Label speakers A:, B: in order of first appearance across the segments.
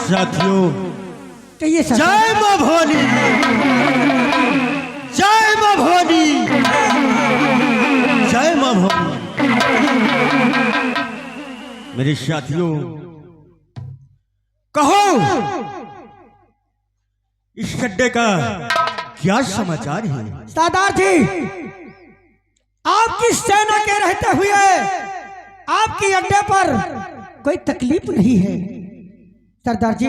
A: साथियों,
B: जय मां भवानी, जय मां भवानी, जय मां भवानी। मेरे साथियों, कहो इस गड्ढे का क्या समाचार है?
A: सरदार जी, आपकी सेना के रहते हुए आपके अड्डे पर कोई तकलीफ नहीं है सरदार जी।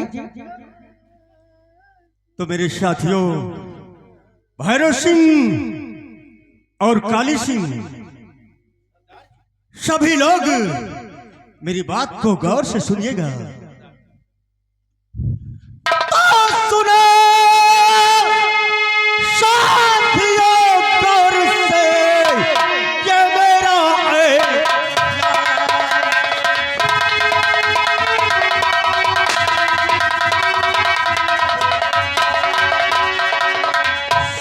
B: तो मेरे साथियों, भैरव सिंह और काली सिंह सभी लोग मेरी बात को गौर से सुनिएगा। सुनो साथियों, गौर से ये मेरा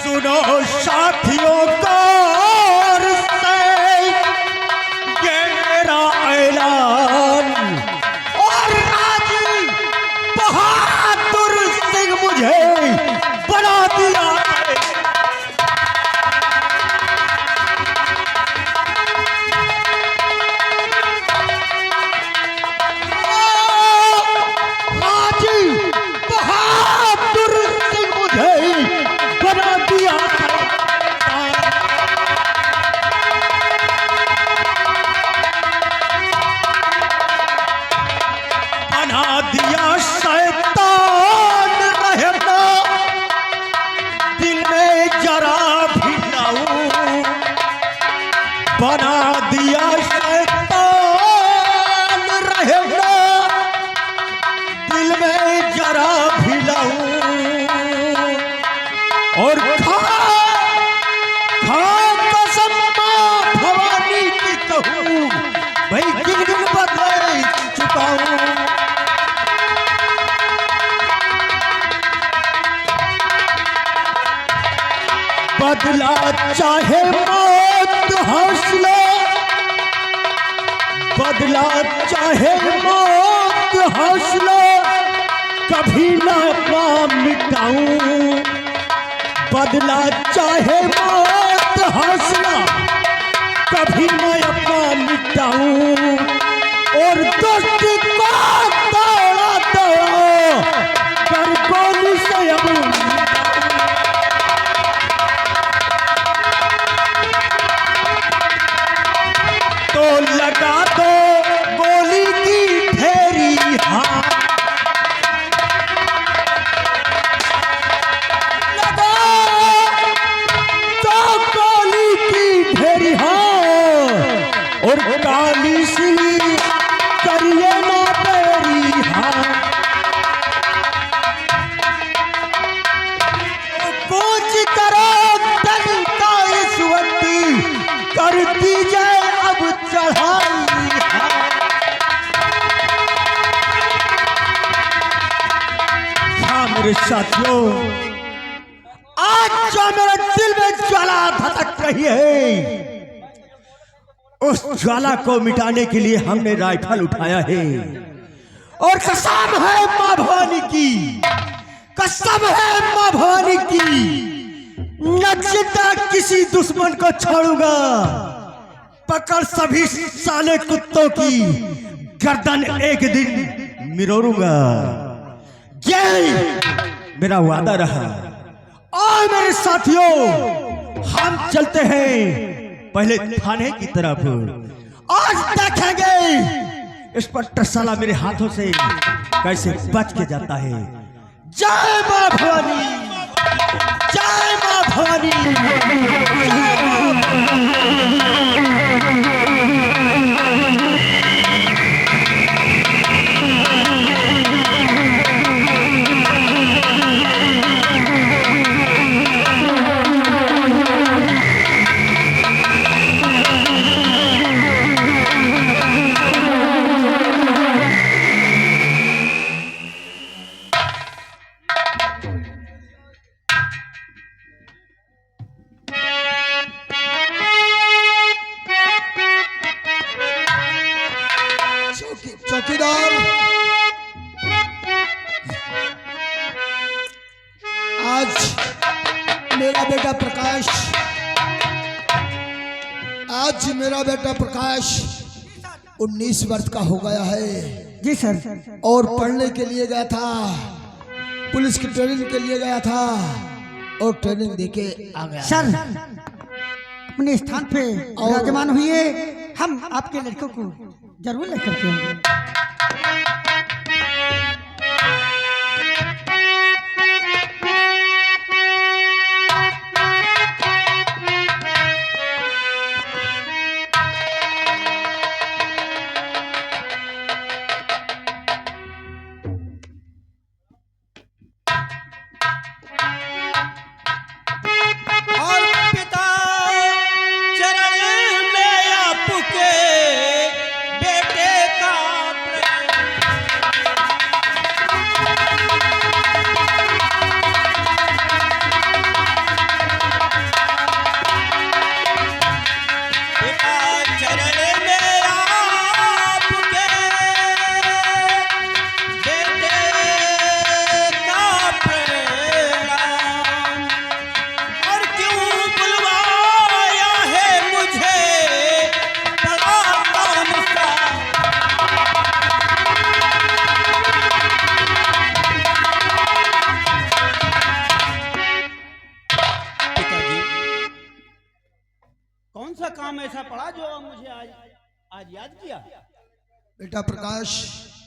B: सुनो साथियों, गौर से ये मेरा ऐलान, और राजी बहादुर सिंह मुझे बना दिया। राजी बहादुर सिंह मुझे बना दिया। बना दिया शैतान रहना, दिल में जरा भी लाऊं। बना दिया शैतान रहना, दिल में जरा भी लाऊं। और खा कसम मां भवानी की कहूं, भाई गिन बदल चुका हूं। बदला चाहे मौत हौसला, बदला चाहे मौत हौसला, कभी ना मिटाऊं। बदला चाहे मौत हौसला, कभी मैं अपना मिटाऊं। और दोस्ती को दौड़ा दौड़ा कर गोली से अब तो लगा दो गोली की ढेरी। हाँ लगा तो गोली की ढेरी। हाँ और काली सी करिए ना तेरी। हाँ कुछ करो दिल का इस वक्ती, कर दीजिए अब चढ़ाई। हाँ मेरे साथियों, आज जो मेरे दिल में ज्वाला धधक रही है, उस ज्वाला को मिटाने के लिए हमने राइफल उठाया है। और कसम है मां भवानी की, कसम है मां भवानी की, न जिंदा किसी दुश्मन को छोड़ूंगा। पकड़ सभी साले कुत्तों की गर्दन एक दिन मिरोड़ूंगा। ये मेरा वादा रहा। आओ मेरे साथियों, हम चलते हैं पहले थाने की तरफ। आज देखेंगे इस पर साला मेरे हाथों से कैसे बच के जाता है। जय मां भवानी, जय मां भवानी।
C: चौकीदार, आज मेरा बेटा प्रकाश, आज मेरा बेटा प्रकाश 19 वर्ष का हो गया है।
A: जी सर।
C: और पढ़ने के लिए गया था, पुलिस की ट्रेनिंग के लिए गया था और ट्रेनिंग देके आ गया।
A: सर अपने स्थान पे विराजमान हुए, हम आपके लड़कों को जरूर लेकर के आएंगे।
D: कौन सा काम ऐसा पड़ा जो मुझे आज याद किया?
C: बेटा प्रकाश,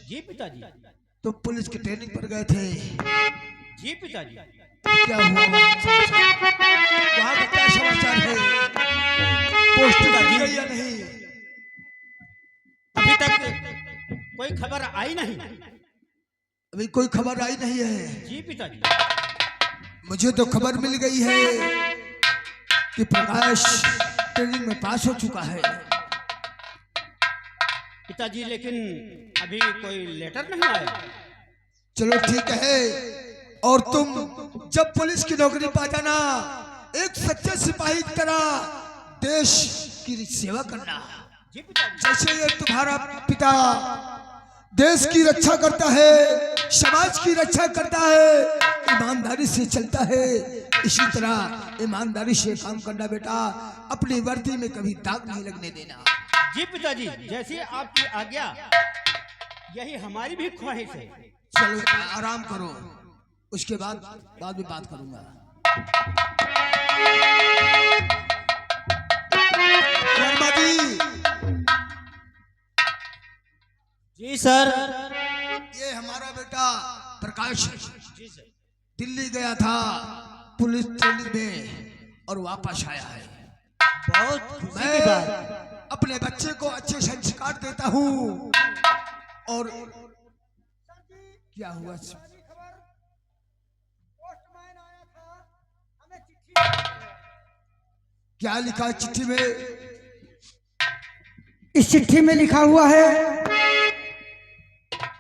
D: जी पिताजी।
C: तुम पुलिस की ट्रेनिंग पर गए थे।
D: जी पिताजी।
C: क्या हुआ वहाँ का क्या समाचार है? पोस्ट दी गई या नहीं?
D: अभी तक कोई खबर आई नहीं।
C: अभी कोई खबर आई नहीं है?
D: जी पिताजी।
C: मुझे तो खबर मिल गई है कि प्रकाश ट्रेनिंग में पास हो चुका है।
D: पिताजी लेकिन अभी कोई लेटर नहीं आया।
C: चलो ठीक है, और तुम जब पुलिस की नौकरी पा जाना, एक सच्चे सिपाही की तरह देश की सेवा करना।
D: जी पिताजी।
C: जैसे ये तुम्हारा पिता देश की रक्षा करता है, समाज की रक्षा करता है, ईमानदारी से चलता है, इसी तरह ईमानदारी से काम करना बेटा। अपनी वर्दी में कभी दाग नहीं लगने देना।
D: जी पिताजी, जैसी आपकी आज्ञा, यही हमारी भी ख्वाहिश है।
C: चलो आराम करो, उसके बाद में बात करूंगा। वर्मा जी।
D: जी सर।
C: ये हमारा बेटा प्रकाश
D: जी सर।
C: दिल्ली गया था पुलिस ट्रेनिंग में और वापस आया है।
D: बहुत खुशी की बात।
C: मैं अपने बच्चे को अच्छे संस्कार देता हूँ। और क्या हुआ? क्या लिखा है चिट्ठी में?
A: इस चिट्ठी में लिखा हुआ है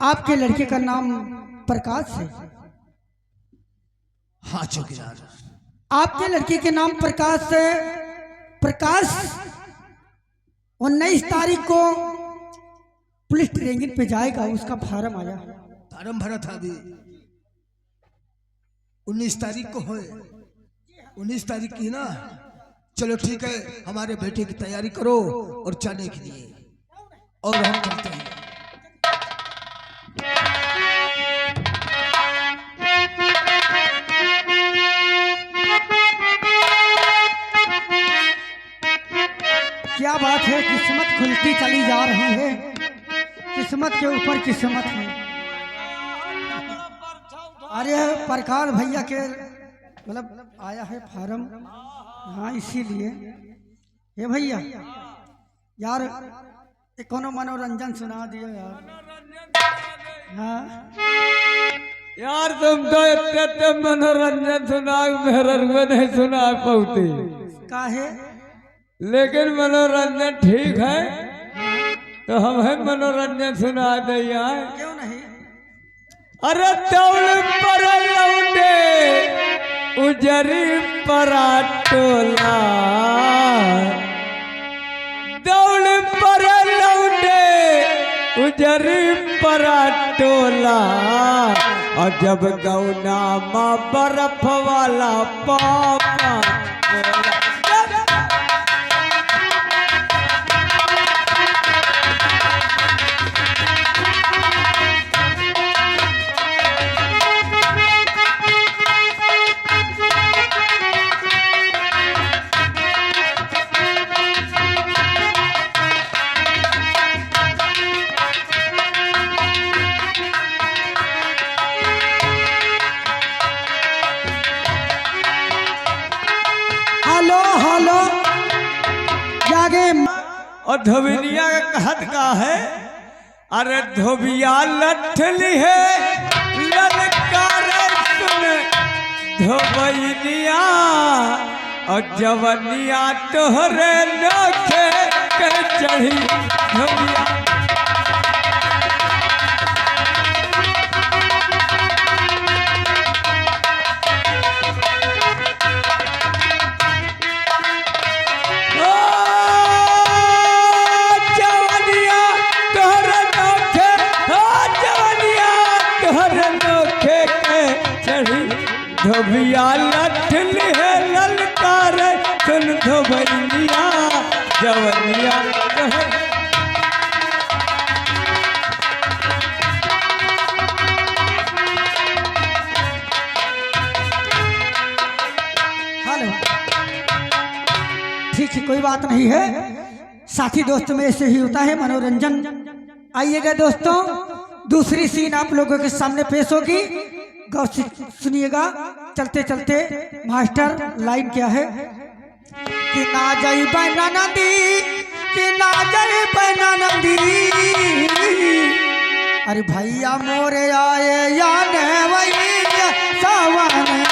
A: आपके लड़के का नाम प्रकाश है।
C: हाँ चौकीदार,
A: आपके लड़के के नाम प्रकाश है। प्रकाश 19 तारीख को पुलिस ट्रेनिंग पे जाएगा, उसका फार्म आया।
C: फार्म भरा था अभी 19 तारीख को है। 19 तारीख की ना? चलो ठीक है, हमारे बेटे की तैयारी करो और जाने के लिए, और हम चलते हैं।
A: क्या बात है, किस्मत खुलती चली जा रही है, किस्मत के ऊपर किस्मत है। अरे प्रकाश भैया के मतलब आया है फार्म, हाँ इसीलिए। ये भैया यार एक कोनो मनोरंजन सुना दियो यार। हाँ
E: यार तुम तो इतने मनोरंजन सुना मेरे नहीं सुना पाते,
A: काहे?
E: लेकिन मनोरंजन ठीक है तो हम है मनोरंजन सुना दे यार।
A: क्यों नहीं?
E: अरे दौड़ पर लौंडे उजरी परा टोला, दौड़ पर लौंडे उजरी परा टोला, और जब गौना माँ बर्फ वाला पापा और धोबिया का कहत का है, अरे धोबिया लठली है ललकार सुन धोबैनिया, और जवनिया तोहरे नोखे के चढ़ी धोबिया। धोबिया लठल है ललकार सुन धोबैनिया, जवनिया
A: हेलो, ठीक है कोई बात नहीं है, साथी दोस्त में ऐसे ही होता है मनोरंजन। आइएगा दोस्तों, दूसरी सीन आप लोगों के सामने पेश होगी, गौर से सुनिएगा। चलते चलते मास्टर लाइन क्या है कि ना जाई बना नदी, कि ना जाई बना नदी, अरे भैया मोरे आए या ने भैया सावन